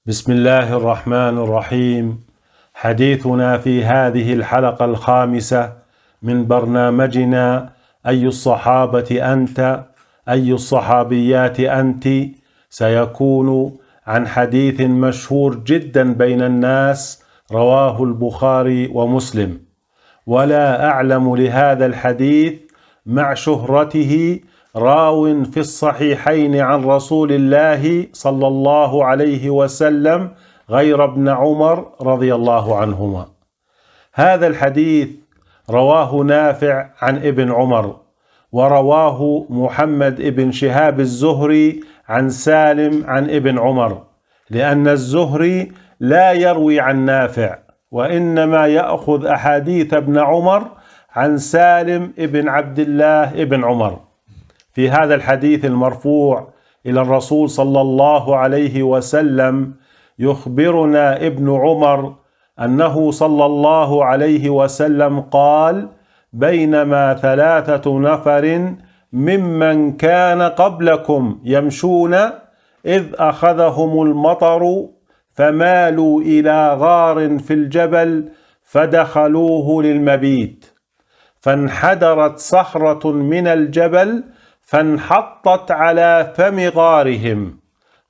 بسم الله الرحمن الرحيم. حديثنا في هذه الحلقة الخامسة من برنامجنا أي الصحابة أنت؟ أي الصحابيات أنت؟ سيكون عن حديث مشهور جدا بين الناس رواه البخاري ومسلم، ولا أعلم لهذا الحديث مع شهرته راو في الصحيحين عن رسول الله صلى الله عليه وسلم غير ابن عمر رضي الله عنهما. هذا الحديث رواه نافع عن ابن عمر، ورواه محمد بن شهاب الزهري عن سالم عن ابن عمر، لأن الزهري لا يروي عن نافع، وإنما يأخذ أحاديث ابن عمر عن سالم ابن عبد الله ابن عمر. في هذا الحديث المرفوع إلى الرسول صلى الله عليه وسلم يخبرنا ابن عمر أنه صلى الله عليه وسلم قال: بينما 3 نفر ممن كان قبلكم يمشون إذ أخذهم المطر فمالوا إلى غار في الجبل فدخلوه للمبيت، فانحدرت صخرة من الجبل فانحطت على فم غارهم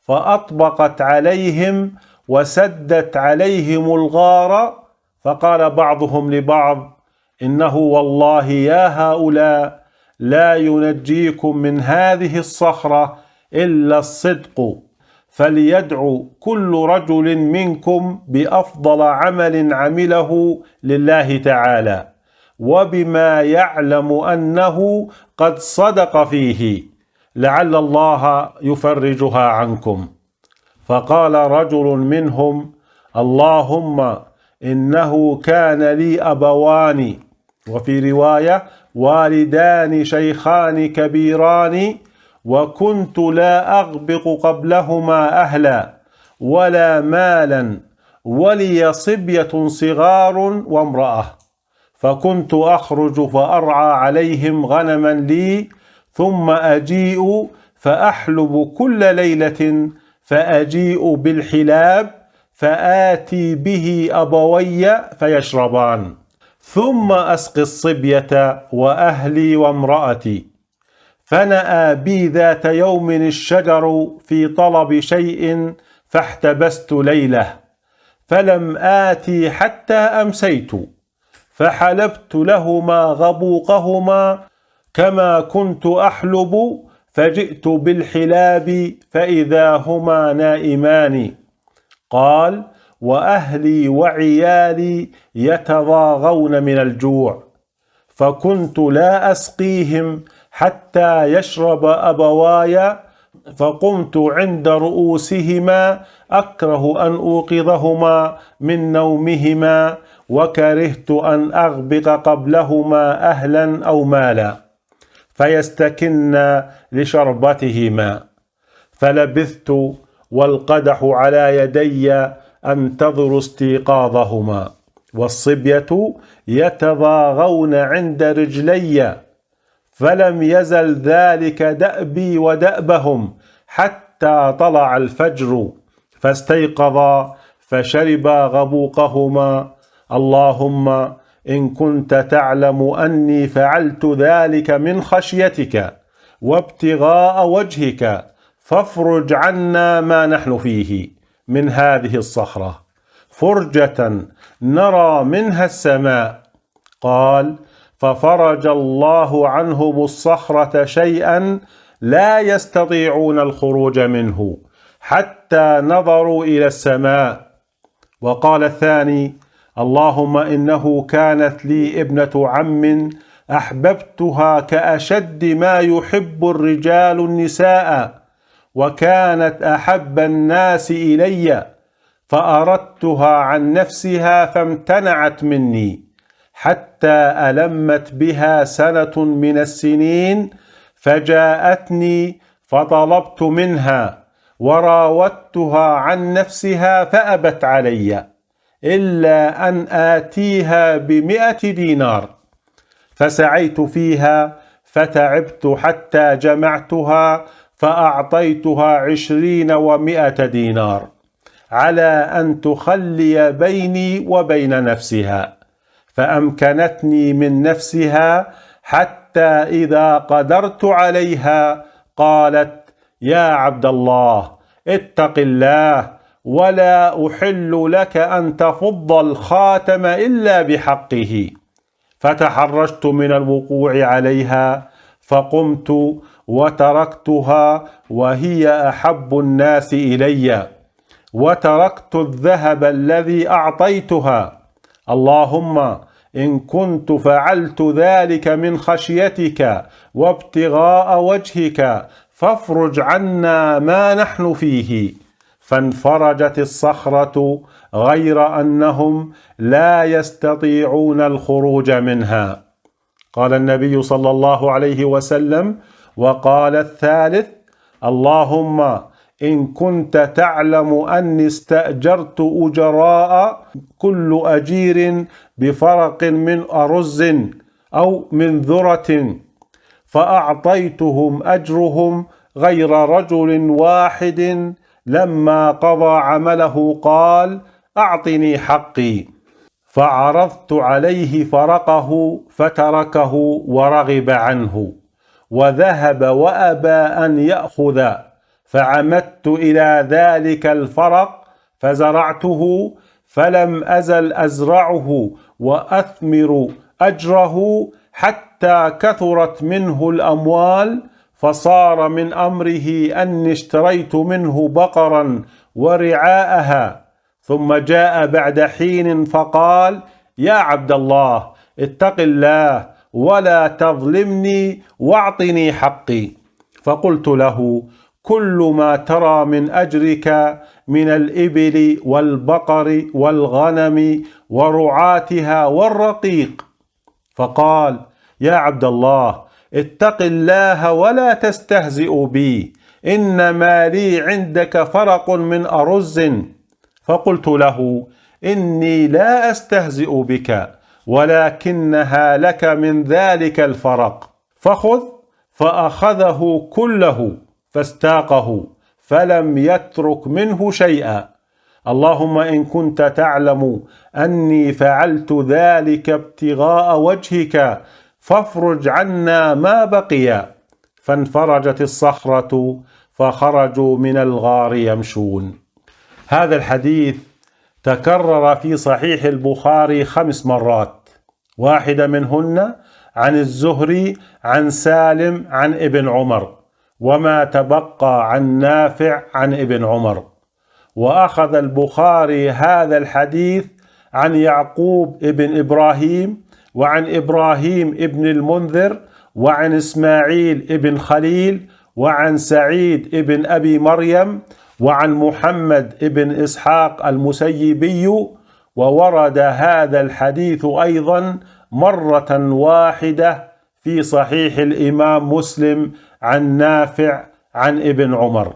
فأطبقت عليهم وسدت عليهم الغار، فقال بعضهم لبعض: إنه والله يا هؤلاء لا ينجيكم من هذه الصخرة إلا الصدق، فليدعو كل رجل منكم بأفضل عمل عمله لله تعالى وبما يعلم أنه قد صدق فيه، لعل الله يفرجها عنكم. فقال رجل منهم: اللهم إنه كان لي أبوان، وفي رواية والدان شيخان كبيران، وكنت لا أغبق قبلهما أهلا ولا مالا، ولي صبية صغار وامرأة، فكنت أخرج فأرعى عليهم غنما لي، ثم أجيء فأحلب كل ليلة، فأجيء بالحلاب فآتي به أبوي فيشربان، ثم أسقي الصبية وأهلي وامرأتي. فنأى بي ذات يوم الشجر في طلب شيء فاحتبست ليلة، فلم آتي حتى أمسيت، فحلبت لهما غبوقهما كما كنت أحلب، فجئت بالحلاب فإذا هما نائمان. قال: وأهلي وعيالي يتضاغون من الجوع، فكنت لا أسقيهم حتى يشرب أبواي، فقمت عند رؤوسهما أكره أن أوقظهما من نومهما، وكرهت أن أغبق قبلهما أهلا أو مالا فيستكن لشربتهما، فلبثت والقدح على يدي أنتظر استيقاظهما، والصبية يتضاغون عند رجلي، فلم يزل ذلك دأبي ودأبهم حتى طلع الفجر، فاستيقظا فشربا غبوقهما. اللهم إن كنت تعلم أني فعلت ذلك من خشيتك وابتغاء وجهك، فافرج عنا ما نحن فيه من هذه الصخرة فرجة نرى منها السماء. قال: ففرج الله عنهم الصخرة شيئا لا يستطيعون الخروج منه حتى نظروا إلى السماء. وقال الثاني: اللهم إنه كانت لي ابنة عم أحببتها كأشد ما يحب الرجال النساء، وكانت أحب الناس إلي، فأردتها عن نفسها فامتنعت مني، حتى ألمت بها 1 من السنين، فجاءتني فطلبت منها وراودتها عن نفسها فأبت علي، إلا أن آتيها ب100 دينار، فسعيت فيها فتعبت حتى جمعتها فأعطيتها 20 و100 دينار، على أن تخلي بيني وبين نفسها، فأمكنتني من نفسها حتى إذا قدرت عليها قالت: يا عبد الله، اتق الله، ولا أحل لك أن تفض الخاتم إلا بحقه. فتحرجت من الوقوع عليها، فقمت وتركتها وهي أحب الناس إلي، وتركت الذهب الذي أعطيتها. اللهم إن كنت فعلت ذلك من خشيتك وابتغاء وجهك فافرج عنا ما نحن فيه. فانفرجت الصخرة، غير أنهم لا يستطيعون الخروج منها. قال النبي صلى الله عليه وسلم: وقال الثالث: اللهم إن كنت تعلم أني استأجرت أجراء كل أجير بفرق من أرز أو من ذرة، فأعطيتهم أجرهم، غير رجل واحد لما قضى عمله قال: أعطني حقي. فعرضت عليه فرقه فتركه ورغب عنه، وذهب وأبى أن يأخذ. فعمدت إلى ذلك الفرق فزرعته، فلم أزل أزرعه وأثمر أجره حتى كثرت منه الأموال، فصار من أمره أني اشتريت منه بقرا ورعاءها. ثم جاء بعد حين فقال: يا عبد الله، اتق الله ولا تظلمني واعطني حقي. فقلت له: كل ما ترى من أجرك من الإبل والبقر والغنم ورعاتها والرقيق. فقال: يا عبد الله، اتق الله ولا تستهزئ بي، إنما لي عندك فرق من أرز. فقلت له: إني لا أستهزئ بك، ولكنها لك من ذلك الفرق، فخذ. فأخذه كله فاستاقه، فلم يترك منه شيئا. اللهم إن كنت تعلم أني فعلت ذلك ابتغاء وجهك فافرج عنا ما بقي. فانفرجت الصخرة، فخرجوا من الغار يمشون. هذا الحديث تكرر في صحيح البخاري 5 مرات، واحدة منهن عن الزهري عن سالم عن ابن عمر، وما تبقى عن نافع عن ابن عمر. وأخذ البخاري هذا الحديث عن يعقوب ابن إبراهيم، وعن إبراهيم ابن المنذر، وعن إسماعيل ابن خليل، وعن سعيد ابن أبي مريم، وعن محمد ابن إسحاق المسيبي. وورد هذا الحديث أيضا مرة واحدة في صحيح الإمام مسلم عن نافع عن ابن عمر.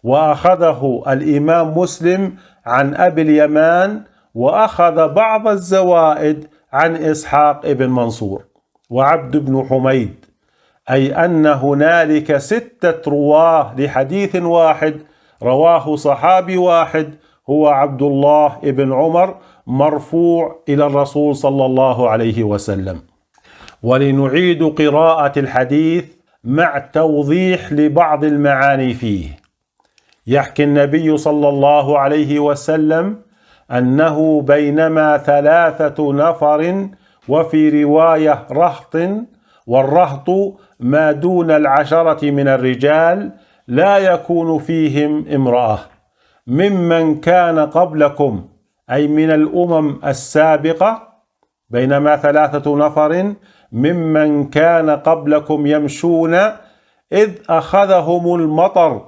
وأخذه الإمام مسلم عن أبي اليمان، وأخذ بعض الزوائد عن إسحاق ابن منصور وعبد بن حميد، أي أن هنالك 6 رواه لحديث واحد رواه صحابي واحد هو عبد الله ابن عمر، مرفوع إلى الرسول صلى الله عليه وسلم. ولنعيد قراءة الحديث مع توضيح لبعض المعاني فيه. يحكي النبي صلى الله عليه وسلم أنه بينما 3 نفر، وفي رواية رهط، والرهط ما دون 10 من الرجال، لا يكون فيهم امرأة، ممن كان قبلكم، أي من الأمم السابقة، بينما 3 نفر ممن كان قبلكم يمشون إذ أخذهم المطر،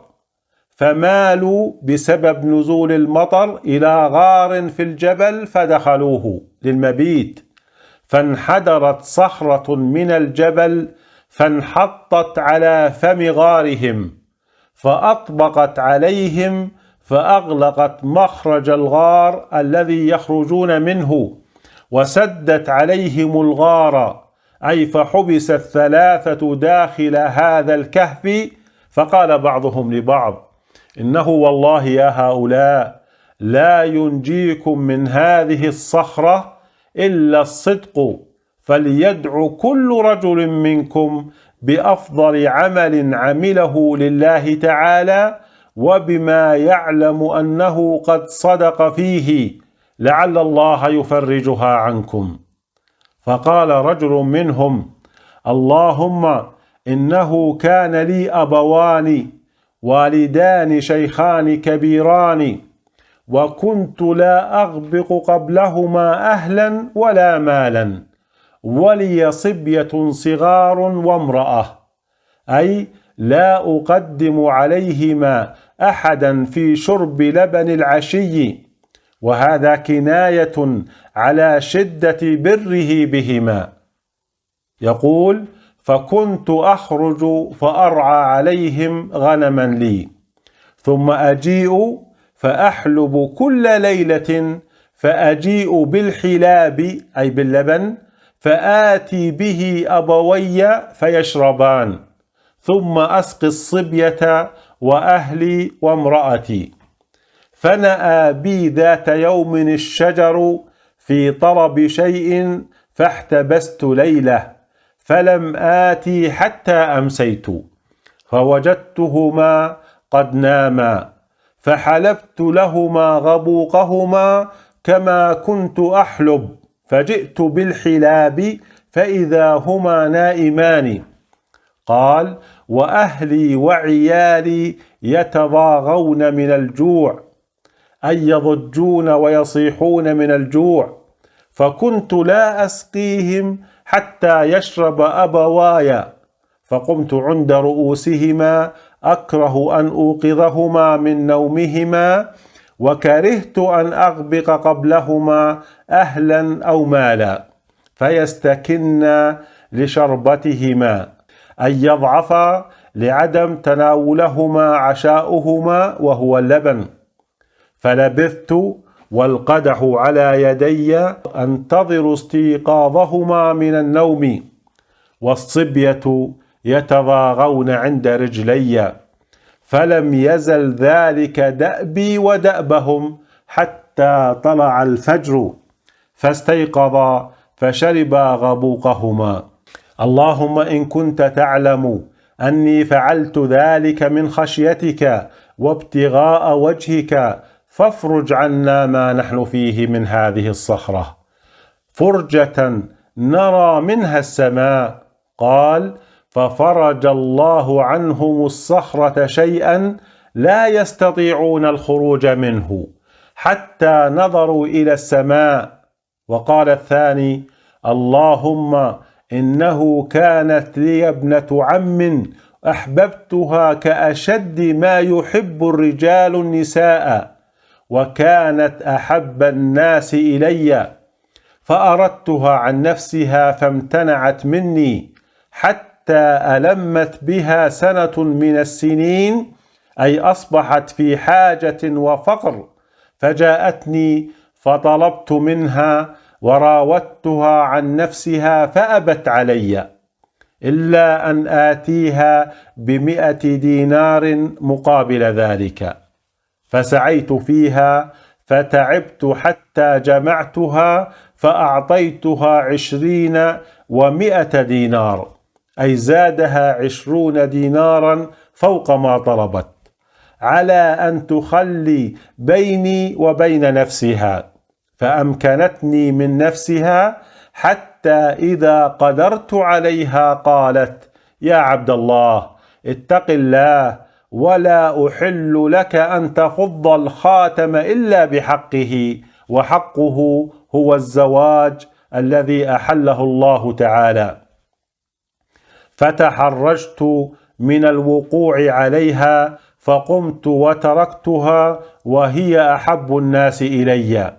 فمالوا بسبب نزول المطر إلى غار في الجبل فدخلوه للمبيت، فانحدرت صخرة من الجبل فانحطت على فم غارهم، فأطبقت عليهم، فأغلقت مخرج الغار الذي يخرجون منه، وسدت عليهم الغار، أي فحبس 3 داخل هذا الكهف. فقال بعضهم لبعض: إنه والله يا هؤلاء لا ينجيكم من هذه الصخرة إلا الصدق، فليدع كل رجل منكم بأفضل عمل عمله لله تعالى وبما يعلم أنه قد صدق فيه، لعل الله يفرجها عنكم. فقال رجل منهم: اللهم إنه كان لي أبوان والدان شيخان كبيران، وكنت لا أغبق قبلهما أهلا ولا مالا، ولي صبية صغار وامرأة، أي لا أقدم عليهما أحدا في شرب لبن العشي، وهذا كناية على شدة بره بهما. يقول: فكنت أخرج فأرعى عليهم غنما لي، ثم أجيء فأحلب كل ليلة، فأجيء بالحلاب أي باللبن، فآتي به أبوي فيشربان، ثم أسقي الصبية وأهلي وامرأتي. فنأى بي ذات يوم الشجر في طلب شيء، فاحتبست ليلة، فلم آتي حتى أمسيت، فوجدتهما قد ناما، فحلبت لهما غبوقهما كما كنت أحلب، فجئت بالحلاب فإذا هما نائمان. قال: وأهلي وعيالي يتضاغون من الجوع، أي يضجون ويصيحون من الجوع، فكنت لا أسقيهم حتى يشرب أبواي، فقمت عند رؤوسهما أكره أن أوقظهما من نومهما، وكرهت أن أغبق قبلهما أهلا أو مالا، فيستكنا لشربتهما، أن يضعفا لعدم تناولهما عشاؤهما وهو اللبن. فلبثت والقدح على يدي أنتظر استيقاظهما من النوم، والصبية يتضاغون عند رجلي، فلم يزل ذلك دأبي ودأبهم حتى طلع الفجر، فاستيقظا فشربا غبوقهما. اللهم إن كنت تعلم أني فعلت ذلك من خشيتك وابتغاء وجهك، فافرج عنا ما نحن فيه من هذه الصخرة فرجة نرى منها السماء. قال: ففرج الله عنهم الصخرة شيئا لا يستطيعون الخروج منه حتى نظروا إلى السماء. وقال الثاني: اللهم إنه كانت لي ابنة عم أحببتها كأشد ما يحب الرجال النساء، وكانت أحب الناس إلي، فأردتها عن نفسها فامتنعت مني، حتى ألمت بها سنة من السنين، أي أصبحت في حاجة وفقر، فجاءتني فطلبت منها وراودتها عن نفسها فأبت علي، إلا أن آتيها ب100 دينار مقابل ذلك، فسعيت فيها فتعبت حتى جمعتها، فأعطيتها 20 و100 دينار، أي زادها 20 دينارا فوق ما طلبت، على أن تخلي بيني وبين نفسها، فأمكنتني من نفسها، حتى إذا قدرت عليها قالت: يا عبد الله، اتق الله، ولا أحل لك أن تفض الخاتم إلا بحقه، وحقه هو الزواج الذي أحله الله تعالى. فتحرجت من الوقوع عليها، فقمت وتركتها وهي أحب الناس إلي،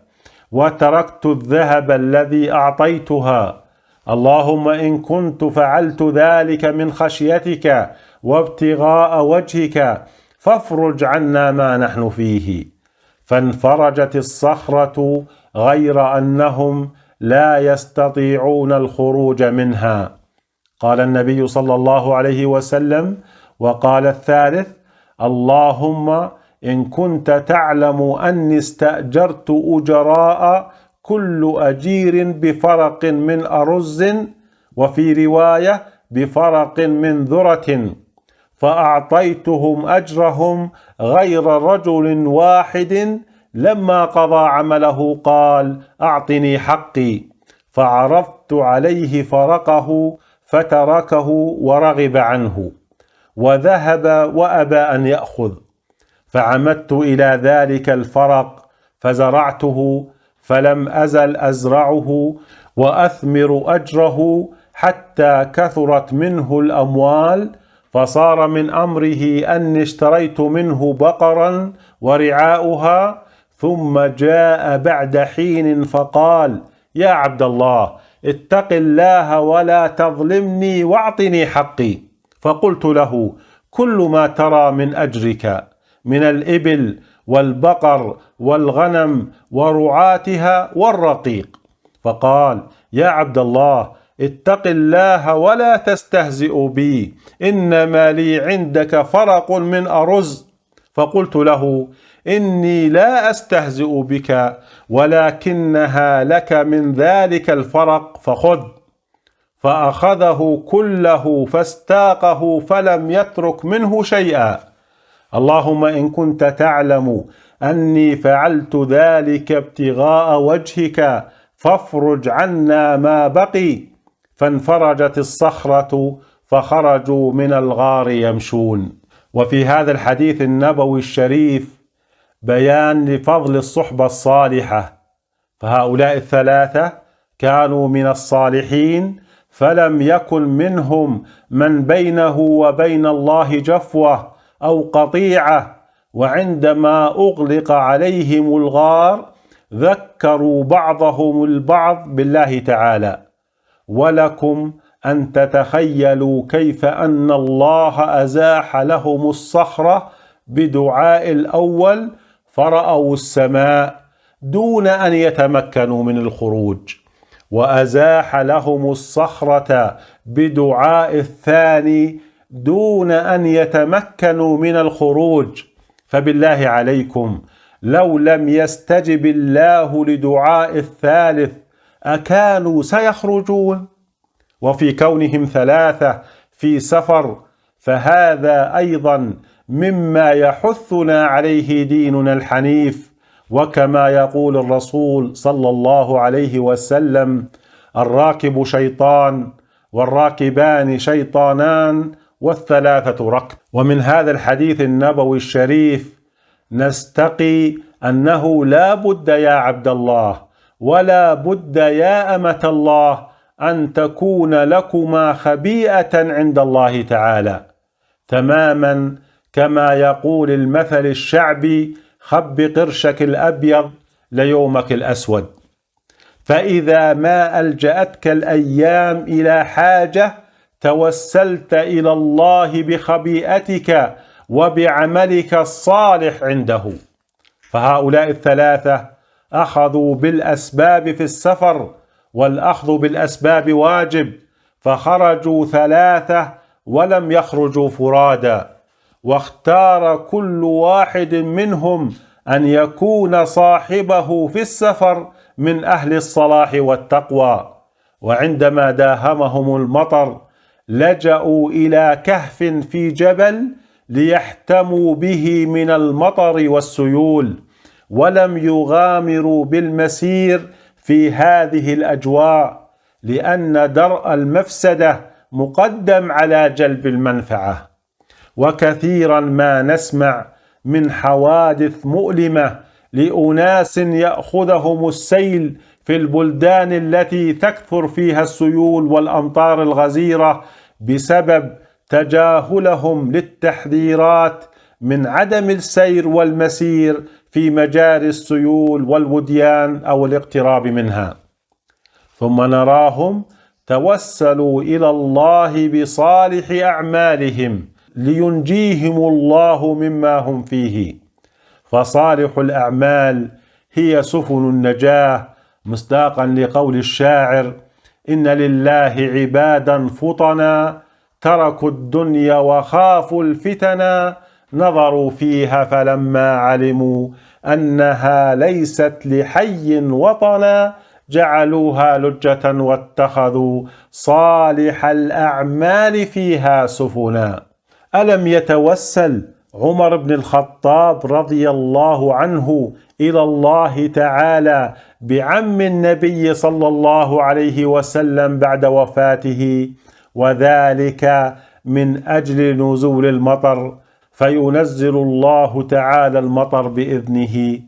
وتركت الذهب الذي أعطيتها. اللهم إن كنت فعلت ذلك من خشيتك وابتغاء وجهك، فافرج عنا ما نحن فيه. فانفرجت الصخرة، غير أنهم لا يستطيعون الخروج منها. قال النبي صلى الله عليه وسلم: وقال الثالث: اللهم إن كنت تعلم أني استأجرت أجراء كل أجير بفرق من أرز، وفي رواية بفرق من ذرة، فأعطيتهم أجرهم غير رجل واحد، لما قضى عمله قال: أعطني حقي، فعرضت عليه فرقه فتركه ورغب عنه وذهب وأبى أن يأخذ، فعمدت إلى ذلك الفرق فزرعته، فلم أزل أزرعه وأثمر أجره حتى كثرت منه الأموال، فصار من أمره أني اشتريت منه بقرا ورعاؤها، ثم جاء بعد حين فقال: يا عبد الله، اتق الله ولا تظلمني واعطني حقي. فقلت له: كل ما ترى من أجرك من الإبل والبقر والغنم ورعاتها والرقيق. فقال: يا عبد الله، اتق الله ولا تستهزئ بي، إنما لي عندك فرق من أرز. فقلت له: إني لا أستهزئ بك، ولكنها لك من ذلك الفرق، فخذ. فأخذه كله فاستاقه فلم يترك منه شيئا. اللهم إن كنت تعلم أني فعلت ذلك ابتغاء وجهك فافرج عنا ما بقي. فانفرجت الصخرة فخرجوا من الغار يمشون. وفي هذا الحديث النبوي الشريف بيان لفضل الصحبة الصالحة، فهؤلاء الثلاثة كانوا من الصالحين، فلم يكن منهم من بينه وبين الله جفوة أو قطيعة، وعندما أغلق عليهم الغار ذكروا بعضهم البعض بالله تعالى. ولكم أن تتخيلوا كيف أن الله أزاح لهم الصخرة بدعاء الأول، فرأوا السماء دون أن يتمكنوا من الخروج، وأزاح لهم الصخرة بدعاء الثاني دون أن يتمكنوا من الخروج. فبالله عليكم، لو لم يستجب الله لدعاء الثالث أكانوا سيخرجون؟ وفي كونهم ثلاثة في سفر، فهذا أيضا مما يحثنا عليه ديننا الحنيف. وكما يقول الرسول صلى الله عليه وسلم: الراكب شيطان، والراكبان شيطانان، والثلاثة ركب. ومن هذا الحديث النبوي الشريف نستقي أنه لا بد يا عبد الله ولا بد يا أمة الله أن تكون لكما خبيئة عند الله تعالى، تماما كما يقول المثل الشعبي: خب قرشك الأبيض ليومك الأسود. فإذا ما ألجأتك الأيام إلى حاجة توسلت إلى الله بخبيئتك وبعملك الصالح عنده. فهؤلاء الثلاثة أخذوا بالأسباب في السفر، والأخذ بالأسباب واجب، فخرجوا ثلاثة ولم يخرجوا فرادا، واختار كل واحد منهم أن يكون صاحبه في السفر من أهل الصلاح والتقوى. وعندما داهمهم المطر لجأوا إلى كهف في جبل ليحتموا به من المطر والسيول، ولم يغامروا بالمسير في هذه الأجواء، لأن درء المفسدة مقدم على جلب المنفعة. وكثيرا ما نسمع من حوادث مؤلمة لأناس يأخذهم السيل في البلدان التي تكثر فيها السيول والأمطار الغزيرة بسبب تجاهلهم للتحذيرات من عدم السير والمسير في مجاري السيول والوديان أو الاقتراب منها. ثم نراهم توسلوا إلى الله بصالح أعمالهم لينجيهم الله مما هم فيه. فصالح الأعمال هي سفن النجاة، مصداقا لقول الشاعر: إن لله عبادا فطنا تركوا الدنيا وخافوا الفتنا، نظروا فيها فلما علموا أنها ليست لحي وطنا جعلوها لجة واتخذوا صالح الأعمال فيها سفنا. ألم يتوسل عمر بن الخطاب رضي الله عنه إلى الله تعالى بعم النبي صلى الله عليه وسلم بعد وفاته، وذلك من أجل نزول المطر، فينزل الله تعالى المطر بإذنه.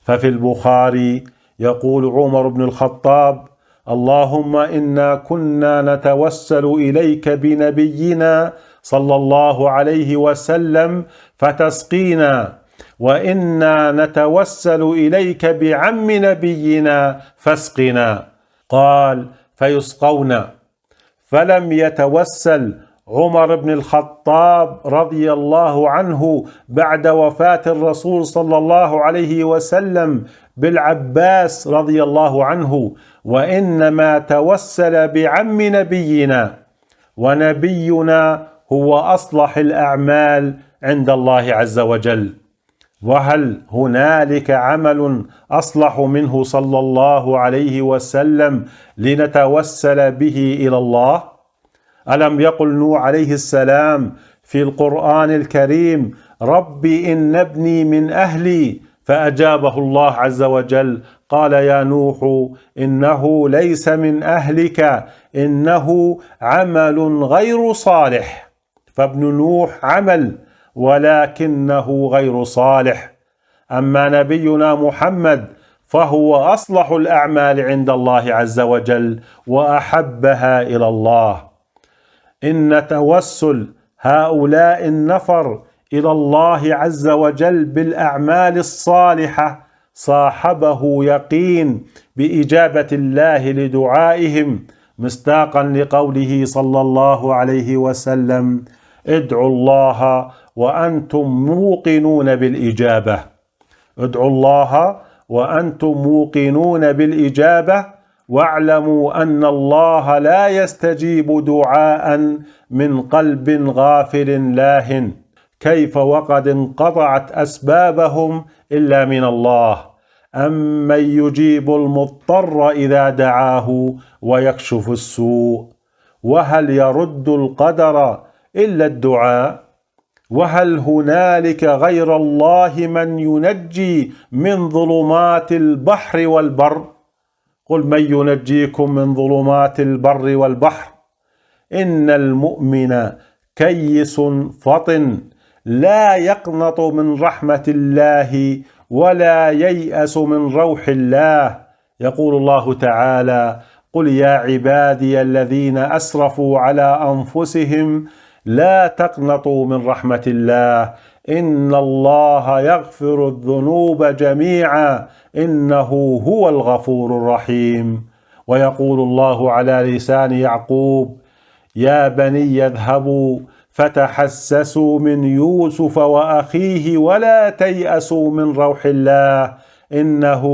ففي البخاري يقول عمر بن الخطاب: اللهم إنا كنا نتوسل إليك بنبينا صلى الله عليه وسلم فتسقينا، وإنا نتوسل إليك بعم نبينا فاسقنا. قال: فيسقون. فلم يتوسل عمر بن الخطاب رضي الله عنه بعد وفاة الرسول صلى الله عليه وسلم بالعباس رضي الله عنه، وإنما توسل بعم نبينا، ونبينا هو أصلح الأعمال عند الله عز وجل. وهل هنالك عمل أصلح منه صلى الله عليه وسلم لنتوسل به إلى الله؟ ألم يقل نوح عليه السلام في القرآن الكريم: رب إن ابني من أهلي، فأجابه الله عز وجل قال: يا نوح إنه ليس من أهلك، إنه عمل غير صالح. فابن نوح عمل ولكنه غير صالح. أما نبينا محمد فهو أصلح الأعمال عند الله عز وجل وأحبها إلى الله. إن توسل هؤلاء النفر إلى الله عز وجل بالأعمال الصالحة صاحبه يقين بإجابة الله لدعائهم، مصداقا لقوله صلى الله عليه وسلم: ادعوا الله وأنتم موقنون بالإجابة. ادعوا الله وأنتم موقنون بالإجابة، واعلموا أن الله لا يستجيب دعاء من قلب غافل لاهٍ، كيف وقد انقطعت أسبابهم إلا من الله. أمن يجيب المضطر إذا دعاه ويكشف السوء، وهل يرد القدر إلا الدعاء؟ وهل هنالك غير الله من ينجي من ظلمات البحر والبر؟ قل من ينجيكم من ظلمات البر والبحر؟ إن المؤمن كيس فطن لا يقنط من رحمة الله ولا ييأس من روح الله. يقول الله تعالى: قل يا عبادي الذين أسرفوا على أنفسهم لا تقنطوا من رحمة الله، إن الله يغفر الذنوب جميعا إنه هو الغفور الرحيم. ويقول الله على لسان يعقوب: يا بني اذهبوا فتحسسوا من يوسف وأخيه ولا تيأسوا من روح الله إنه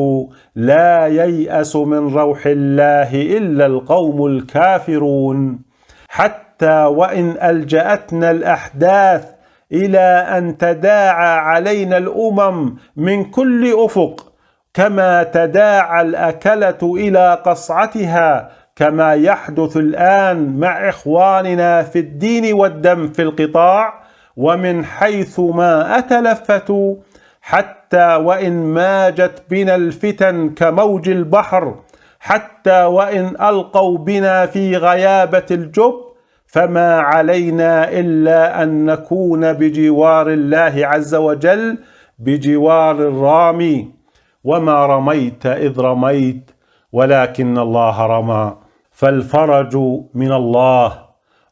لا ييأس من روح الله إلا القوم الكافرون. حتى وإن ألجأتنا الأحداث إلى أن تداعى علينا الأمم من كل أفق، كما تداعى الأكلة إلى قصعتها، كما يحدث الآن مع إخواننا في الدين والدم في القطاع ومن حيث ما أتلفتوا، حتى وإن ماجت بنا الفتن كموج البحر، حتى وإن ألقوا بنا في غيابة الجب، فما علينا إلا أن نكون بجوار الله عز وجل، بجوار الرامي. وما رميت إذ رميت ولكن الله رمى. فالفرج من الله،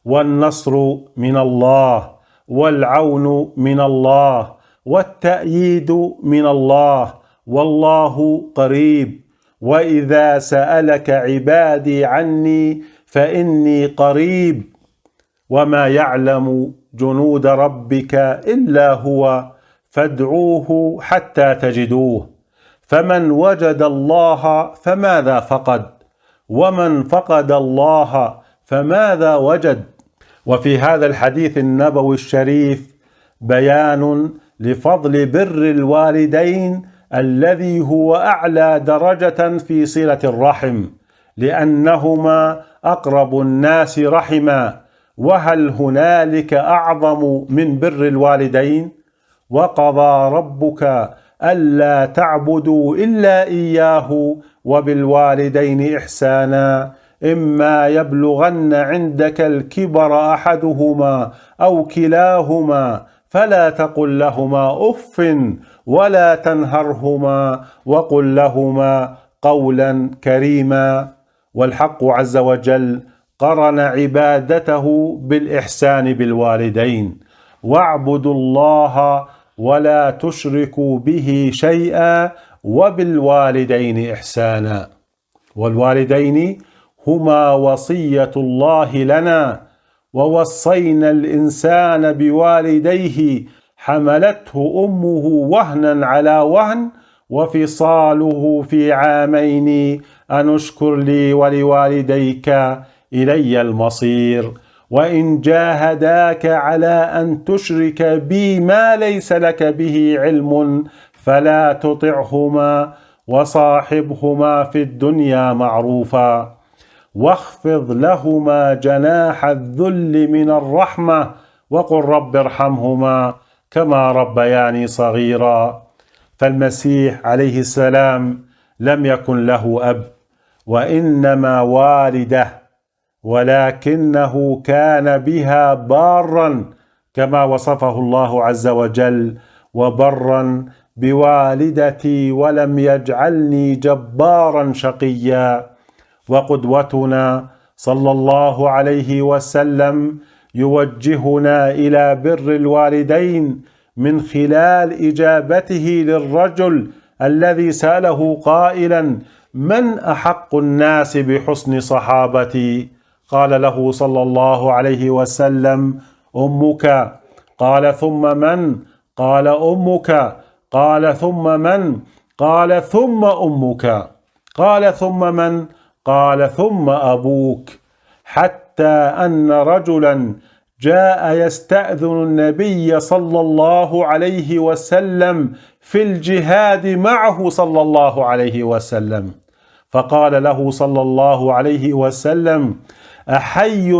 والنصر من الله، والعون من الله، والتأييد من الله، والله قريب. وإذا سألك عبادي عني فإني قريب، وما يعلم جنود ربك إلا هو، فادعوه حتى تجدوه. فمن وجد الله فماذا فقد؟ ومن فقد الله فماذا وجد؟ وفي هذا الحديث النبوي الشريف بيان لفضل بر الوالدين الذي هو أعلى درجة في صلة الرحم، لأنهما أقرب الناس رحما. وهل هنالك أعظم من بر الوالدين؟ وقضى ربك ألا تعبدوا إلا إياه وبالوالدين إحسانا إما يبلغن عندك الكبر أحدهما أو كلاهما فلا تقل لهما أف ولا تنهرهما وقل لهما قولا كريما. والحق عز وجل قرن عبادته بالإحسان بالوالدين: واعبدوا الله ولا تشركوا به شيئا وبالوالدين إحسانا. والوالدين هما وصية الله لنا، ووصينا الإنسان بوالديه حملته أمه وهنا على وهن وفصاله في عامين أن اشكر لي ولوالديك إلي المصير. وإن جاهداك على أن تشرك بي ما ليس لك به علم فلا تطعهما وصاحبهما في الدنيا معروفا، واخفض لهما جناح الذل من الرحمة وقل رب ارحمهما كما ربياني صغيرا. فالمسيح عليه السلام لم يكن له أب وإنما والده، ولكنه كان بها بارا كما وصفه الله عز وجل: وبرا بوالدتي ولم يجعلني جبارا شقيا. وقدوتنا صلى الله عليه وسلم يوجهنا إلى بر الوالدين من خلال إجابته للرجل الذي سأله قائلا: من أحق الناس بحسن صحابتي؟ قال له صلى الله عليه وسلم: أمك. قال: ثم من؟ قال: أمك. قال: ثم من؟ قال: ثم أمك. قال: ثم من؟ قال: ثم أبوك. حتى أن رجلا جاء يستأذن النبي صلى الله عليه وسلم في الجهاد معه صلى الله عليه وسلم، فقال له صلى الله عليه وسلم: أحي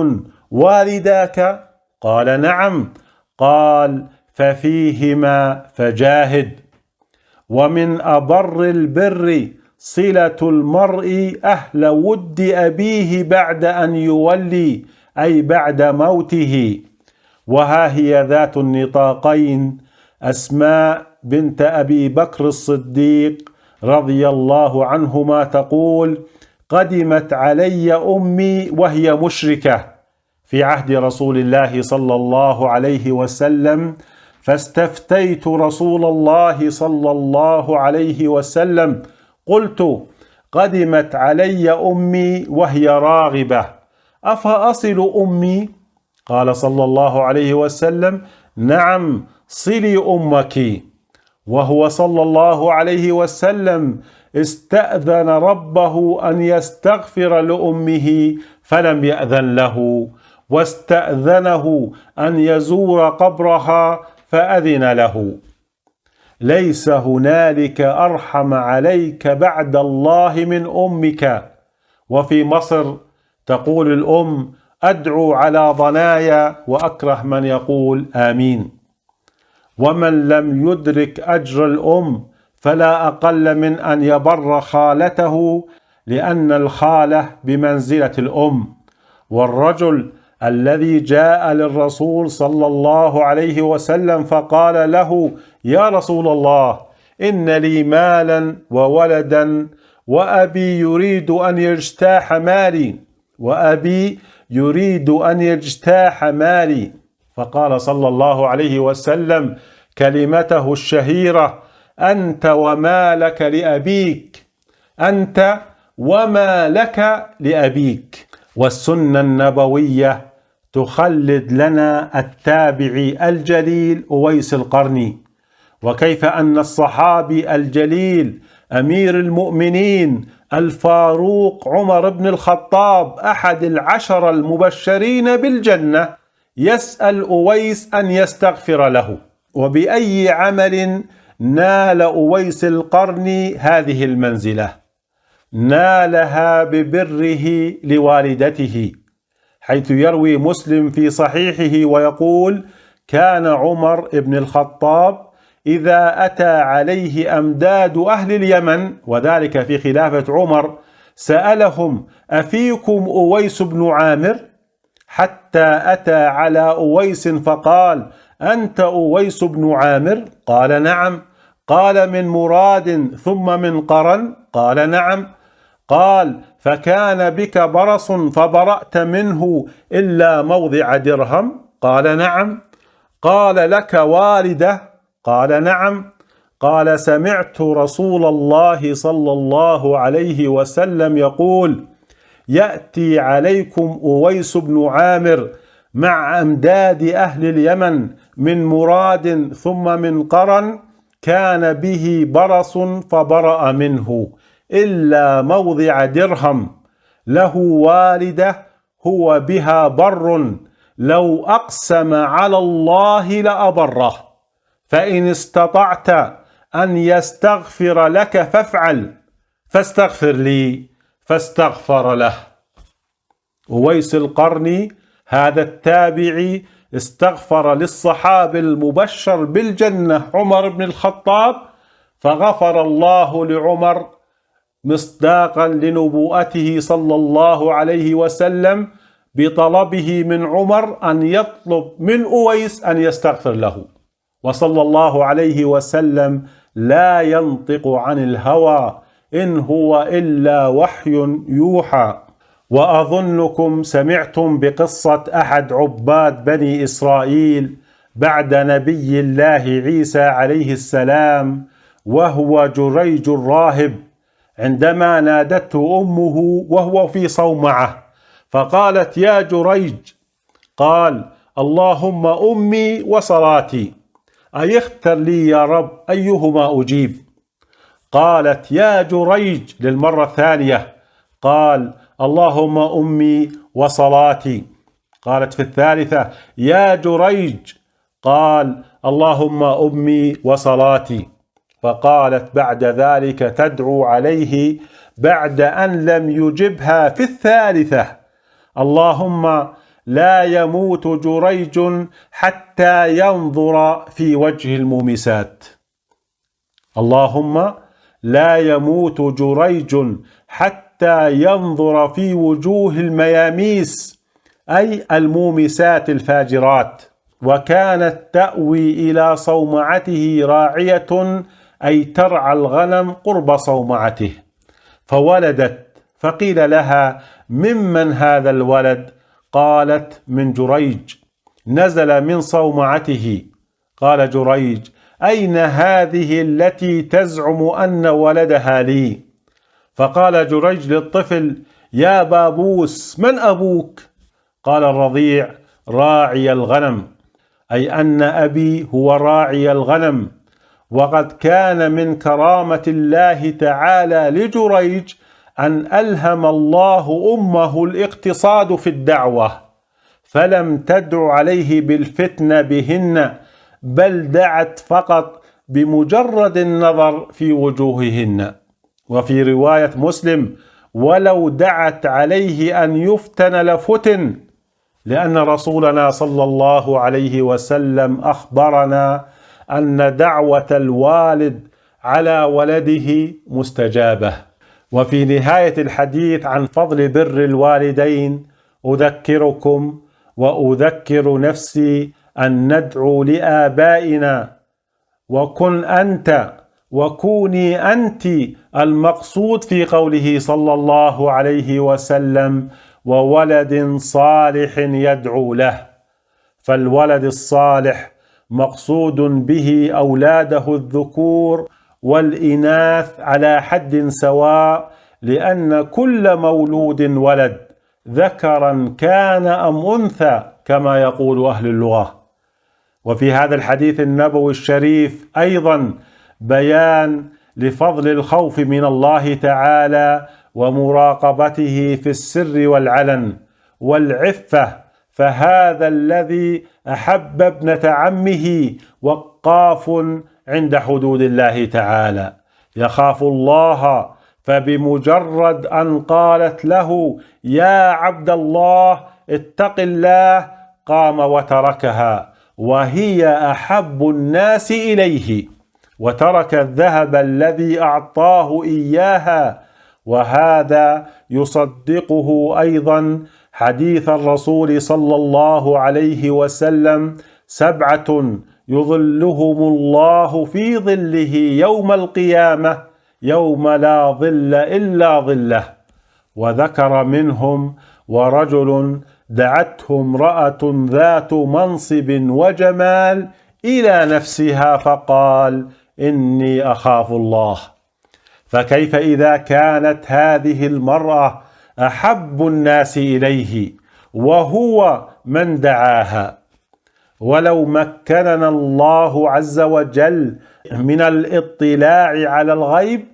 والداك؟ قال: نعم. قال: ففيهما فجاهد. ومن أبر البر صلة المرء أهل ود أبيه بعد أن يولي، أي بعد موته. وها هي ذات النطاقين أسماء بنت أبي بكر الصديق رضي الله عنهما تقول: قدمت علي أمي وهي مشركة في عهد رسول الله صلى الله عليه وسلم، فاستفتيت رسول الله صلى الله عليه وسلم، قلت: قدمت علي أمي وهي راغبة، أفأصل أمي؟ قال صلى الله عليه وسلم: نعم، صلي أمك. وهو صلى الله عليه وسلم استأذن ربه أن يستغفر لأمه فلم يأذن له، واستأذنه أن يزور قبرها فأذن له. ليس هنالك أرحم عليك بعد الله من أمك. وفي مصر تقول الأم: أدعو على ضنايا وأكره من يقول آمين. ومن لم يدرك أجر الأم فلا أقل من أن يبر خالته، لأن الخالة بمنزلة الأم. والرجل الذي جاء للرسول صلى الله عليه وسلم فقال له: يا رسول الله، إن لي مالا وولدا وأبي يريد أن يجتاح مالي فقال صلى الله عليه وسلم كلمته الشهيرة: أنت وما لك لأبيك، أنت وما لك لأبيك. والسنة النبوية تخلد لنا التابعي الجليل أويس القرني، وكيف أن الصحابي الجليل أمير المؤمنين الفاروق عمر بن الخطاب أحد 10 المبشرين بالجنة يسأل أويس أن يستغفر له. وبأي عمل نال أويس القرني هذه المنزلة؟ نالها ببره لوالدته، حيث يروي مسلم في صحيحه ويقول: كان عمر بن الخطاب إذا أتى عليه أمداد أهل اليمن، وذلك في خلافة عمر، سألهم: أفيكم أويس بن عامر؟ حتى أتى على أويس فقال: أنت أويس بن عامر؟ قال: نعم. قال: من مراد ثم من قرن؟ قال: نعم. قال: فكان بك برص فبرأت منه إلا موضع درهم؟ قال: نعم. قال: لك والدة؟ قال: نعم. قال: سمعت رسول الله صلى الله عليه وسلم يقول: يأتي عليكم أويس بن عامر مع أمداد أهل اليمن من مراد ثم من قرن، كان به برص فبرأ منه إلا موضع درهم، له والدة هو بها بر، لو أقسم على الله لأبره، فإن استطعت أن يستغفر لك فافعل، فاستغفر لي فاستغفر له. أويس القرني هذا التابعي استغفر للصحابي المبشر بالجنة عمر بن الخطاب، فغفر الله لعمر مصداقا لنبوءته صلى الله عليه وسلم بطلبه من عمر أن يطلب من أويس أن يستغفر له. وصلى الله عليه وسلم لا ينطق عن الهوى إن هو إلا وحي يوحى. وأظنكم سمعتم بقصة أحد عباد بني إسرائيل بعد نبي الله عيسى عليه السلام، وهو جريج الراهب، عندما نادته أمه وهو في صومعة فقالت: يا جريج. قال: اللهم أمي وصلاتي، أي اختر لي يا رب أيهما أجيب. قالت: يا جريج للمرة الثانية. قال: اللهم أمي وصلاتي. قالت في الثالثة: يا جريج. قال: اللهم أمي وصلاتي. فقالت بعد ذلك تدعو عليه بعد أن لم يجبها في الثالثة: اللهم لا يموت جريج حتى ينظر في وجه المومسات. اللهم لا يموت جريج حتى ينظر في وجوه المياميس، أي المومسات الفاجرات. وكانت تأوي إلى صومعته راعية، أي ترعى الغنم قرب صومعته، فولدت، فقيل لها: ممن هذا الولد؟ قالت: من جريج، نزل من صومعته. قال جريج: أين هذه التي تزعم أن ولدها لي؟ فقال جريج للطفل: يا بابوس، من أبوك؟ قال الرضيع: راعي الغنم، أي أن أبي هو راعي الغنم. وقد كان من كرامة الله تعالى لجريج أن ألهم الله أمه الاقتصاد في الدعوة، فلم تدع عليه بالفتنة بهن، بل دعت فقط بمجرد النظر في وجوههن. وفي رواية مسلم: ولو دعت عليه أن يفتن لفتن، لأن رسولنا صلى الله عليه وسلم أخبرنا أن دعوة الوالد على ولده مستجابة. وفي نهاية الحديث عن فضل بر الوالدين أذكركم وأذكر نفسي أن ندعو لآبائنا: وكن أنت وكوني أنت المقصود في قوله صلى الله عليه وسلم: وولد صالح يدعو له. فالولد الصالح مقصود به أولاده الذكور والإناث على حد سواء، لأن كل مولود ولد، ذكرا كان أم أنثى، كما يقول أهل اللغة. وفي هذا الحديث النبوي الشريف أيضا بيان لفضل الخوف من الله تعالى ومراقبته في السر والعلن والعفة. فهذا الذي أحب ابنة عمه إيقاف عند حدود الله تعالى. يخاف الله، فبمجرد أن قالت له يا عبد الله اتق الله قام وتركها وهي أحب الناس إليه، وترك الذهب الذي أعطاه إياها. وهذا يصدقه أيضا حديث الرسول صلى الله عليه وسلم: 7 يظلهم الله في ظله يوم القيامة يوم لا ظل إلا ظله. وذكر منهم: ورجل دعته امرأة ذات منصب وجمال إلى نفسها فقال إني أخاف الله. فكيف إذا كانت هذه المرأة أحب الناس إليه وهو من دعاها؟ ولو مكننا الله عز وجل من الاطلاع على الغيب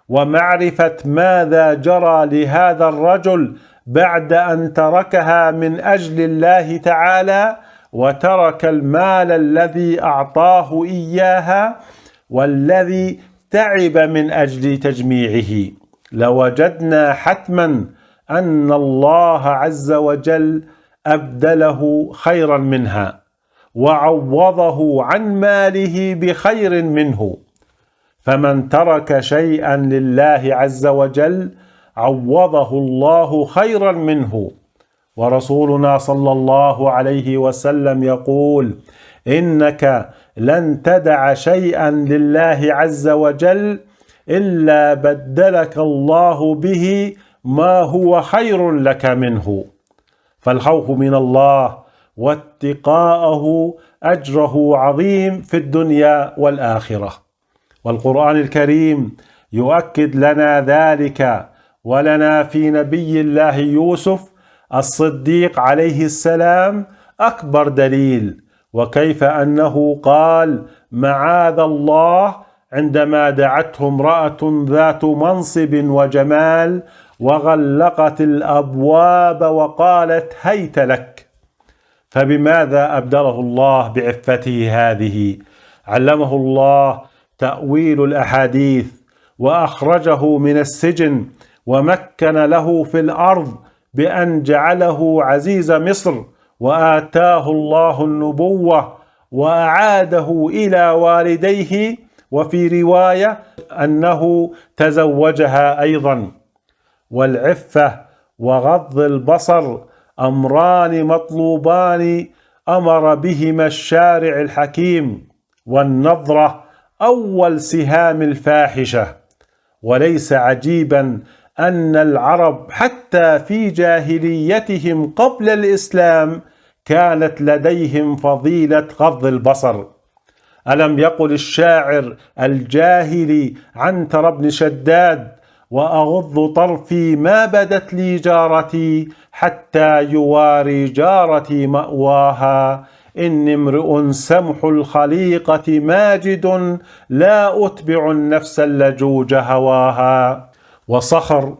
ومعرفة ماذا جرى لهذا الرجل بعد أن تركها من أجل الله تعالى، وترك المال الذي أعطاه إياها والذي تعب من أجل تجميعه، لوجدنا حتما أن الله عز وجل أبدله خيرا منها وعوضه عن ماله بخير منه. فمن ترك شيئا لله عز وجل عوضه الله خيرا منه. ورسولنا صلى الله عليه وسلم يقول: إنك لن تدع شيئا لله عز وجل إلا بدلك الله به ما هو خير لك منه. فالخوف من الله واتقاءه أجره عظيم في الدنيا والآخرة. والقرآن الكريم يؤكد لنا ذلك، ولنا في نبي الله يوسف الصديق عليه السلام أكبر دليل، وكيف أنه قال معاذ الله عندما دعته امرأة ذات منصب وجمال وغلقت الأبواب وقالت هيت لك. فبماذا أبدله الله بعفته هذه؟ علمه الله تأويل الأحاديث، وأخرجه من السجن، ومكن له في الأرض بأن جعله عزيز مصر، وآتاه الله النبوة، وأعاده إلى والديه، وفي رواية أنه تزوجها أيضا. والعفة وغض البصر أمران مطلوبان أمر بهما الشارع الحكيم، والنظرة أول سهام الفاحشة. وليس عجيبا أن العرب حتى في جاهليتهم قبل الإسلام كانت لديهم فضيلة غض البصر. ألم يقل الشاعر الجاهلي عنتر بن شداد: وأغض طرفي ما بدت لي جارتي حتى يواري جارتي مأواها، إني امرؤ سمح الخليقة ماجد لا أتبع النفس اللجوج هواها. وصخر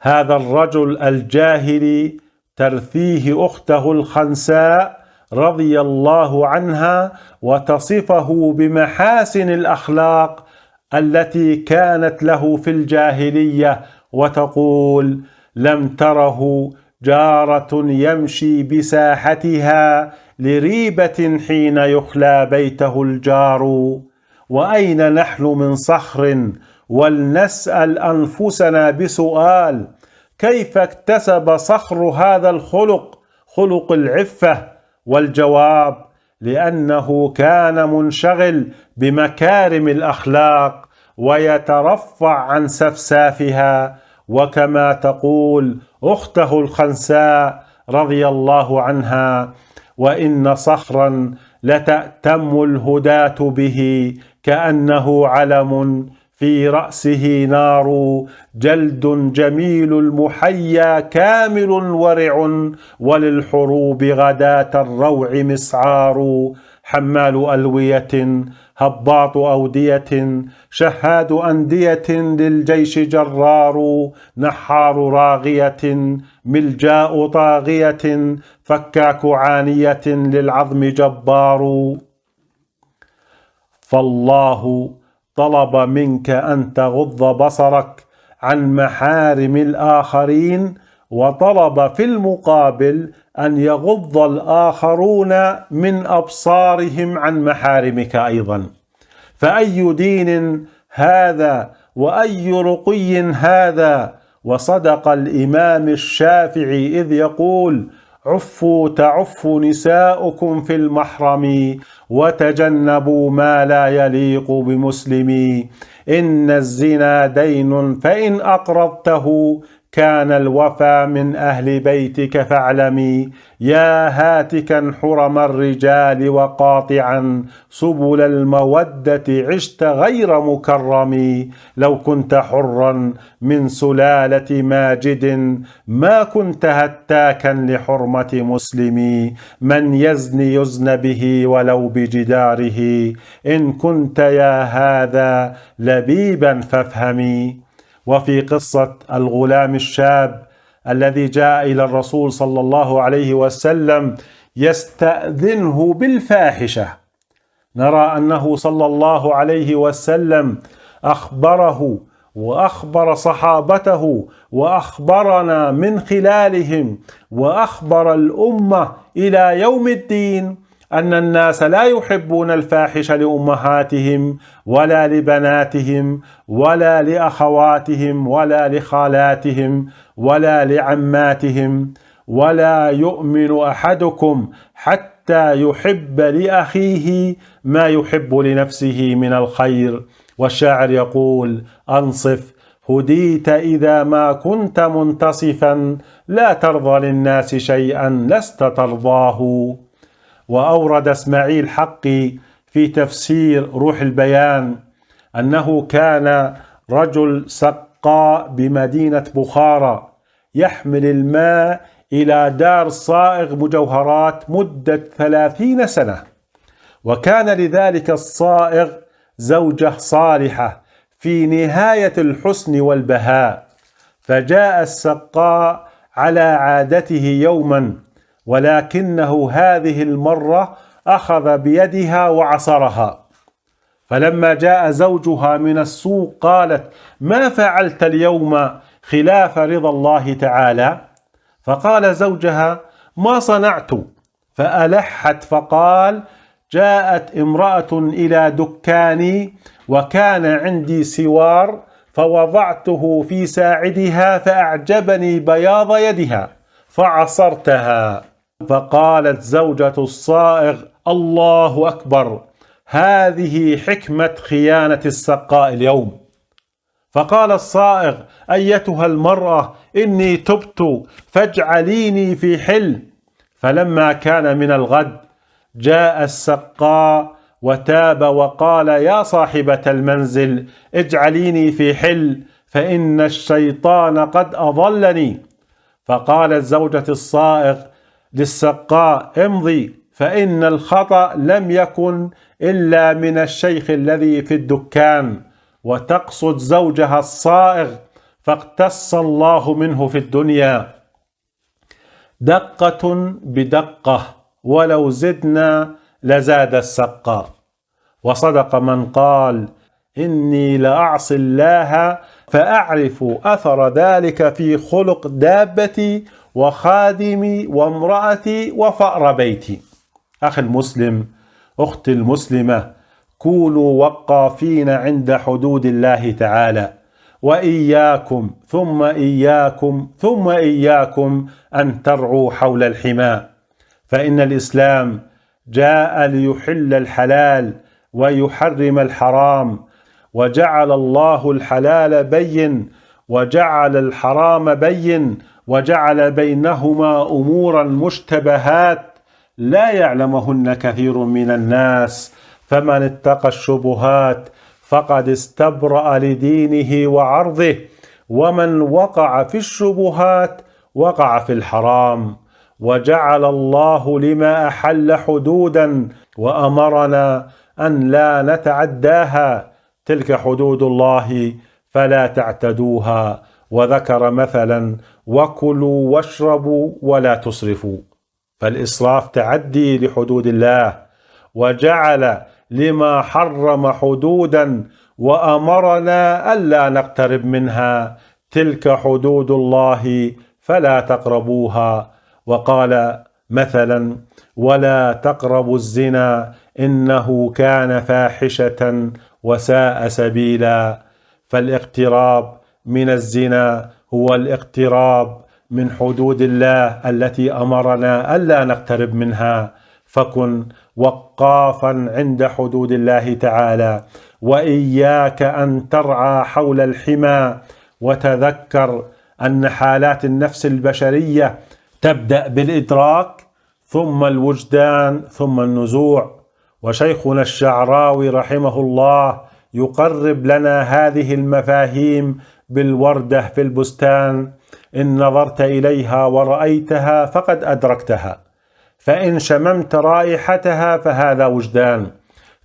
هذا الرجل الجاهلي ترثيه أخته الخنساء رضي الله عنها وتصفه بمحاسن الأخلاق التي كانت له في الجاهلية، وتقول: لم تره جارة يمشي بساحتها لريبة حين يخلى بيته الجار. وأين نحن من صخر؟ ولنسأل أنفسنا بسؤال: كيف اكتسب صخر هذا الخلق، خلق العفة؟ والجواب: لأنه كان منشغل بمكارم الأخلاق ويترفع عن سفسافها. وكما تقول أخته الخنساء رضي الله عنها: وإن صخرا لتأتم الهداة به كأنه علم في رأسه نار، جلد جميل المحيا كامل ورع، وللحروب غداة الروع مسعار، حمال ألوية هباط أودية، شهاد أندية للجيش جرار، نحار راغية ملجاء طاغية، فكاك عانية للعظم جبار. فالله طلب منك أن تغض بصرك عن محارم الآخرين، وطلب في المقابل أن يغض الآخرون من أبصارهم عن محارمك أيضا. فأي دين هذا وأي رقي هذا؟ وصدق الإمام الشافعي إذ يقول: عفوا تعف نساؤكم في المحرم، وتجنبوا ما لا يليق بمسلم. إن الزنا دين فإن أقرضته كان الوفى من أهل بيتك فاعلمي. يا هاتكا حرم الرجال وقاطعا سبل المودة عشت غير مكرم. لو كنت حرا من سلالة ماجد ما كنت هتاكا لحرمة مسلم. من يزني يزن به ولو بجداره، إن كنت يا هذا لبيبا فافهمي. وفي قصة الغلام الشاب الذي جاء إلى الرسول صلى الله عليه وسلم يستأذنه بالفاحشة، نرى أنه صلى الله عليه وسلم أخبره وأخبر صحابته وأخبرنا من خلالهم وأخبر الأمة إلى يوم الدين أن الناس لا يحبون الفاحش لأمهاتهم ولا لبناتهم ولا لأخواتهم ولا لخالاتهم ولا لعماتهم. ولا يؤمن أحدكم حتى يحب لأخيه ما يحب لنفسه من الخير. والشاعر يقول: أنصف هديت إذا ما كنت منتصفا، لا ترضى للناس شيئا لست ترضاه. وأورد إسماعيل حقي في تفسير روح البيان أنه كان رجل سقاء بمدينة بخارى يحمل الماء إلى دار صائغ مجوهرات مدة 30 سنة، وكان لذلك الصائغ زوجة صالحة في نهاية الحسن والبهاء. فجاء السقاء على عادته يوما، ولكنه هذه المرة أخذ بيدها وعصرها. فلما جاء زوجها من السوق قالت: ما فعلت اليوم خلاف رضا الله تعالى؟ فقال زوجها: ما صنعت. فألحت فقال: جاءت امرأة إلى دكاني وكان عندي سوار فوضعته في ساعدها فأعجبني بياض يدها فعصرتها. فقالت زوجة الصائغ: الله أكبر، هذه حكمة خيانة السقاء اليوم. فقال الصائغ: أيتها المرأة إني تبت فاجعليني في حل. فلما كان من الغد جاء السقاء وتاب وقال: يا صاحبة المنزل اجعليني في حل فإن الشيطان قد أضلني. فقالت زوجة الصائغ للسقاء: امضي، فإن الخطأ لم يكن إلا من الشيخ الذي في الدكان. وتقصد زوجها الصائغ، فاقتص الله منه في الدنيا. دقة بدقة، ولو زدنا لزاد السقاء. وصدق من قال: إني لأعصي الله فأعرف أثر ذلك في خلق دابتي وخادمي وامرأتي وفأر بيتي. أخي المسلم، أختي المسلمة، كونوا وقافين عند حدود الله تعالى، وإياكم ثم إياكم ثم إياكم أن ترعوا حول الحمى، فإن الإسلام جاء ليحل الحلال ويحرم الحرام، وجعل الله الحلال بين وجعل الحرام بين، وجعل بينهما أمورا مشتبهات لا يعلمهن كثير من الناس. فمن اتقى الشبهات فقد استبرأ لدينه وعرضه، ومن وقع في الشبهات وقع في الحرام. وجعل الله لما أحل حدودا وأمرنا أن لا نتعداها، تلك حدود الله فلا تعتدوها. وذكر مثلا: وكلوا واشربوا ولا تسرفوا. فالإسراف تعدي لحدود الله، وجعل لما حرم حدودا وأمرنا ألا نقترب منها، تلك حدود الله فلا تقربوها. وقال مثلا: ولا تقربوا الزنا إنه كان فاحشة وساء سبيلا. فالاقتراب من الزنا هو الاقتراب من حدود الله التي أمرنا ألا نقترب منها، فكن وقافا عند حدود الله تعالى، وإياك أن ترعى حول الحمى، وتذكر أن حالات النفس البشرية تبدأ بالإدراك ثم الوجدان ثم النزوع. وشيخنا الشعراوي رحمه الله يقرب لنا هذه المفاهيم بالوردة في البستان: إن نظرت إليها ورأيتها فقد أدركتها، فإن شممت رائحتها فهذا وجدان،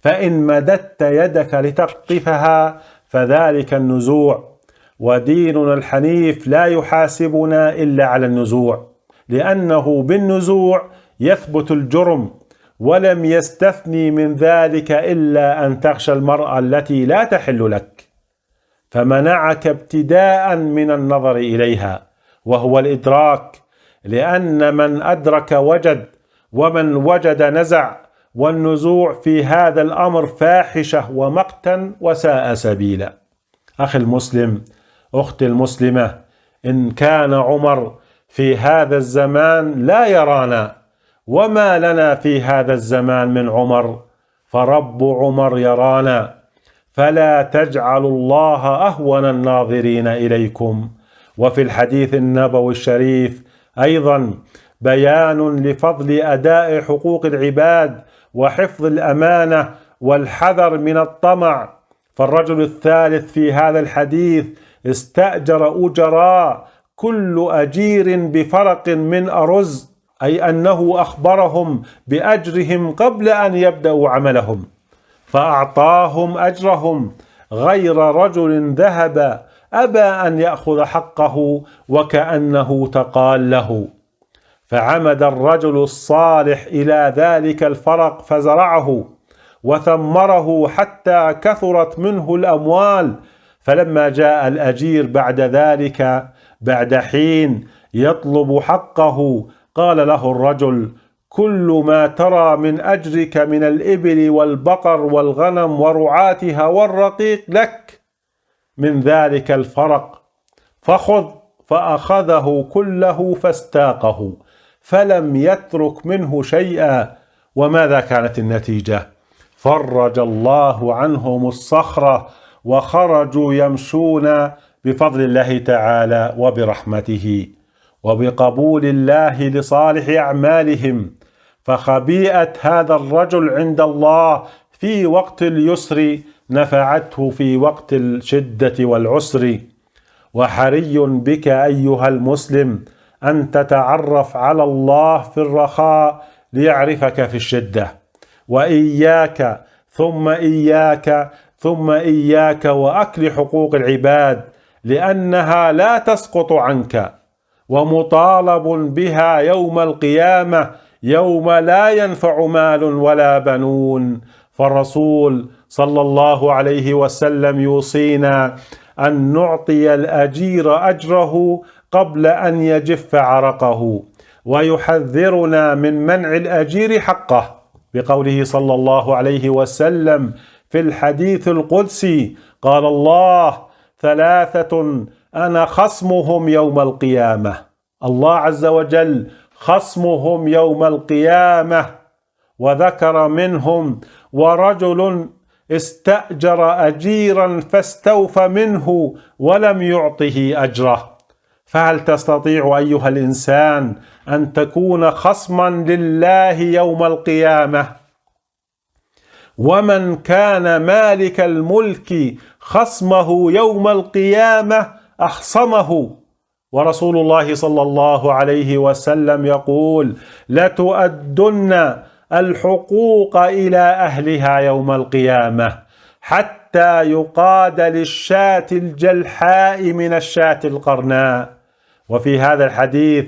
فإن مددت يدك لتقطفها فذلك النزوع. وديننا الحنيف لا يحاسبنا إلا على النزوع، لأنه بالنزوع يثبت الجرم، ولم يستثني من ذلك إلا أن تخشى المرأة التي لا تحل لك، فمنعك ابتداء من النظر إليها، وهو الإدراك، لأن من أدرك وجد، ومن وجد نزع، والنزوع في هذا الأمر فاحشة ومقتا وساء سبيلا. أخي المسلم، أختي المسلمة، إن كان عمر في هذا الزمان لا يرانا، وما لنا في هذا الزمان من عمر، فرب عمر يرانا. فلا تجعلوا الله أهون الناظرين إليكم. وفي الحديث النبوي الشريف أيضا بيان لفضل أداء حقوق العباد وحفظ الأمانة والحذر من الطمع. فالرجل الثالث في هذا الحديث استأجر أجراء، كل أجير بفرق من أرز، أي أنه أخبرهم بأجرهم قبل أن يبدأوا عملهم، فأعطاهم أجرهم، غير رجل ذهب أبى أن يأخذ حقه وكأنه تقال له. فعمد الرجل الصالح إلى ذلك الفرق فزرعه وثمره حتى كثرت منه الأموال. فلما جاء الأجير بعد ذلك بعد حين يطلب حقه، قال له الرجل: كل ما ترى من أجرك من الإبل والبقر والغنم ورعاتها والرقيق لك من ذلك الفرق، فخذ. فأخذه كله فاستاقه، فلم يترك منه شيئا. وماذا كانت النتيجة؟ فرج الله عنهم الصخرة، وخرجوا يمشون بفضل الله تعالى وبرحمته وبقبول الله لصالح أعمالهم. فخبيئة هذا الرجل عند الله في وقت اليسر نفعته في وقت الشدة والعسر. وحري بك أيها المسلم أن تتعرف على الله في الرخاء ليعرفك في الشدة. وإياك ثم إياك ثم إياك وأكل حقوق العباد، لأنها لا تسقط عنك، ومطالب بها يوم القيامة، يوم لا ينفع مال ولا بنون. فالرسول صلى الله عليه وسلم يوصينا أن نعطي الأجير أجره قبل أن يجف عرقه، ويحذرنا من منع الأجير حقه بقوله صلى الله عليه وسلم في الحديث القدسي: قال الله: ثلاثة أنا خصمهم يوم القيامة. الله عز وجل خصمهم يوم القيامة، وذكر منهم: ورجل استأجر أجيرا فاستوفى منه ولم يعطه أجره. فهل تستطيع أيها الإنسان أن تكون خصما لله يوم القيامة؟ ومن كان مالك الملك خصمه يوم القيامة أخصمه. ورسول الله صلى الله عليه وسلم يقول: لتؤدن الحقوق إلى أهلها يوم القيامة حتى يقاد للشاة الجلحاء من الشاة القرناء. وفي هذا الحديث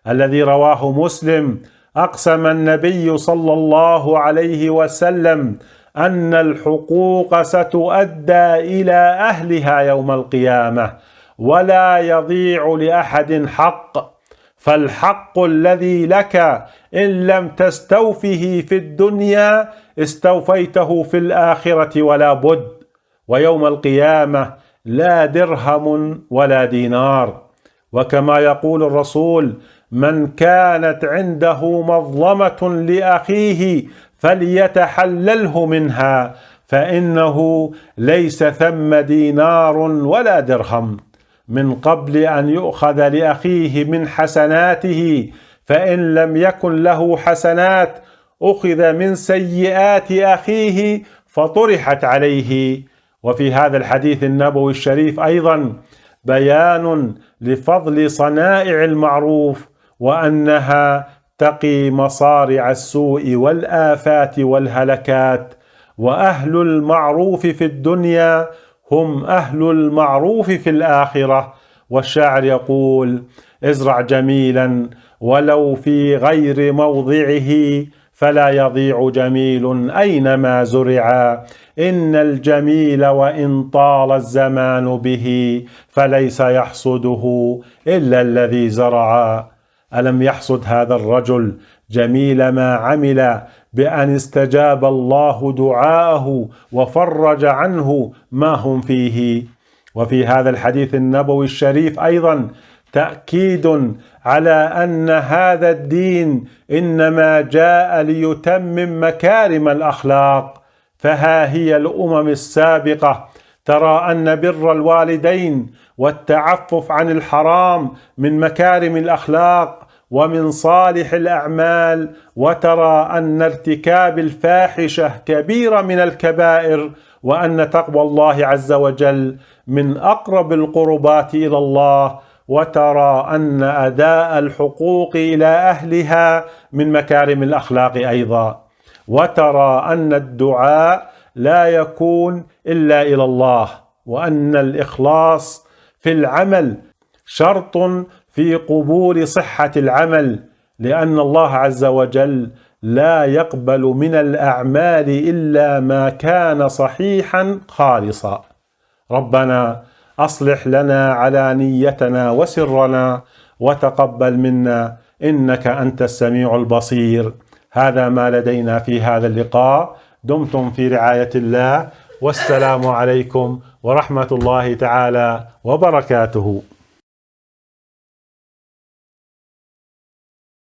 الذي رواه مسلم أقسم النبي صلى الله عليه وسلم أن الحقوق ستؤدى إلى أهلها يوم القيامة، ولا يضيع لأحد حق. فالحق الذي لك إن لم تستوفه في الدنيا استوفيته في الآخرة ولا بد. ويوم القيامة لا درهم ولا دينار. وكما يقول الرسول: من كانت عنده مظلمة لأخيه فليتحلله منها، فإنه ليس ثم دينار ولا درهم، من قبل أن يؤخذ لأخيه من حسناته، فإن لم يكن له حسنات أخذ من سيئات أخيه فطرحت عليه. وفي هذا الحديث النبوي الشريف أيضا بيان لفضل صنائع المعروف، وأنها تقي مصارع السوء والآفات والهلكات. وأهل المعروف في الدنيا هم أهل المعروف في الآخرة. والشاعر يقول: ازرع جميلا ولو في غير موضعه، فلا يضيع جميل أينما زرعا. إن الجميل وإن طال الزمان به، فليس يحصده إلا الذي زرعا. ألم يحصد هذا الرجل جميل ما عمل بأن استجاب الله دعاءه وفرج عنه ما هم فيه؟ وفي هذا الحديث النبوي الشريف أيضا تأكيد على أن هذا الدين إنما جاء ليتمم مكارم الأخلاق. فها هي الأمم السابقة ترى أن بر الوالدين والتعفف عن الحرام من مكارم الأخلاق ومن صالح الأعمال، وترى أن ارتكاب الفاحشة كبيرة من الكبائر، وأن تقوى الله عز وجل من أقرب القربات إلى الله، وترى أن أداء الحقوق إلى أهلها من مكارم الأخلاق أيضا، وترى أن الدعاء لا يكون إلا إلى الله، وأن الإخلاص في العمل شرط في قبول صحة العمل، لأن الله عز وجل لا يقبل من الأعمال إلا ما كان صحيحا خالصا. ربنا أصلح لنا علانيتنا وسرنا، وتقبل منا إنك أنت السميع البصير. هذا ما لدينا في هذا اللقاء. دمتم في رعاية الله، والسلام عليكم ورحمة الله تعالى وبركاته.